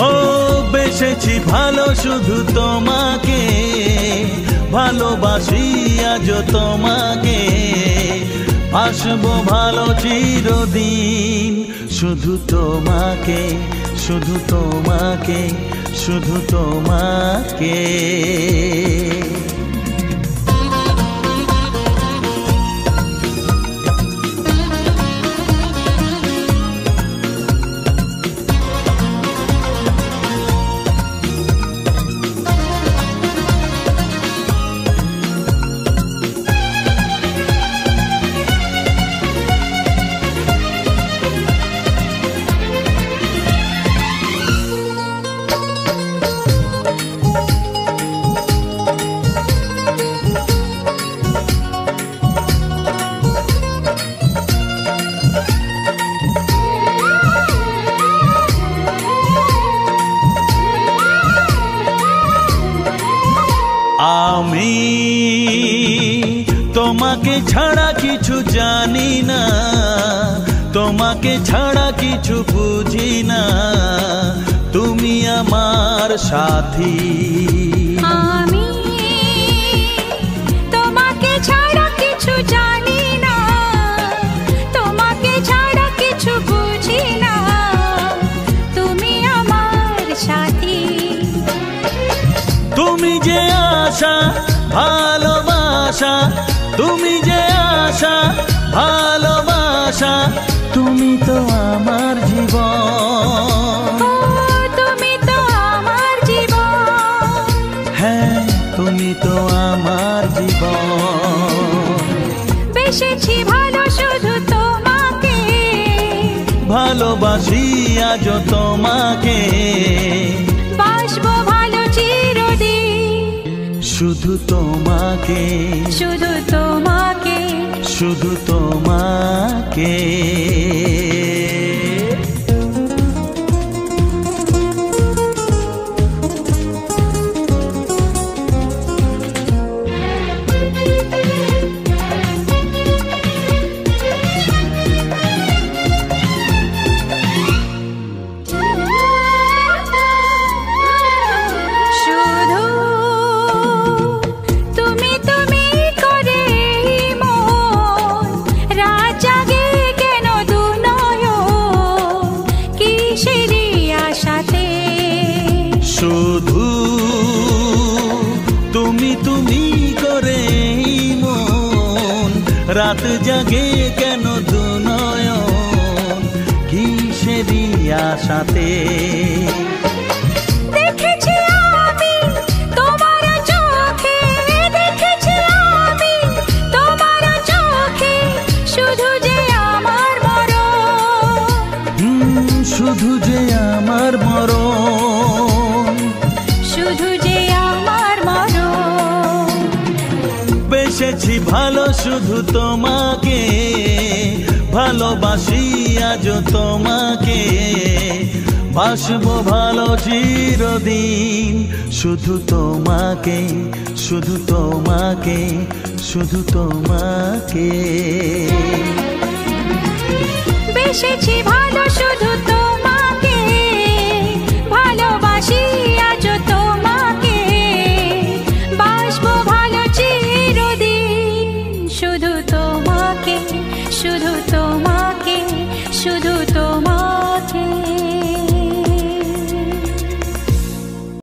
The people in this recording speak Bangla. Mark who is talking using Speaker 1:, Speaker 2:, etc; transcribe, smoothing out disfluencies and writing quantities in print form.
Speaker 1: ও বেসেছি ভালো শুধু তোমাকে, ভালোবাসি আজ তোমাকে, আসবো ভালো চিরদিন। শুধু তোমাকে, শুধু তোমাকে, শুধু তোমাকে। আমি তোমাকে ছাড়া কিছু জানি না, তোমাকে ছাড়া কিছু বুঝি না, তুমি আমার সাথী।
Speaker 2: আমি তোমাকে ছাড়া কিছু জানি না, তোমাকে ছাড়া কিছু বুঝি না, তুমি আমার সাথী।
Speaker 1: তুমি যে আশা ভালোবাসা, তুমি যে আশা ভালোবাসা, তুমি তো আমার জীবন।
Speaker 2: তুমি তো আমার জীবন।
Speaker 1: হ্যাঁ তুমি তো আমার জীবন।
Speaker 2: বেসেছি ভালো শুধু তোমাকে,
Speaker 1: ভালোবাসি আজ তোমাকে,
Speaker 2: বাসবো ভালো চিরদিন।
Speaker 1: শুধু তোমাকে,
Speaker 2: শুধু তোমাকে,
Speaker 1: শুধু তোমাকে। শুধু তুমি তুমি করে মন, রাত জাগে কেন দু নয়ন, কিসেরই আশাতে।
Speaker 2: দেখেছি আমি তোমার চোখে, দেখেছি আমি তোমার চোখে, শুধু যে আমার মরণ।
Speaker 1: শুধু যে আমার মরণ,
Speaker 2: শুধু যে আমার মরণ।
Speaker 1: বেসেছি ভালো শুধু তোমাকে, ভালোবাসি আজ তোমাকে, বাসবো ভালো চিরদিন। শুধু তোমাকে, শুধু তোমাকে, শুধু তোমাকে।
Speaker 2: বেসেছি ভালো শুধু তোমাকে।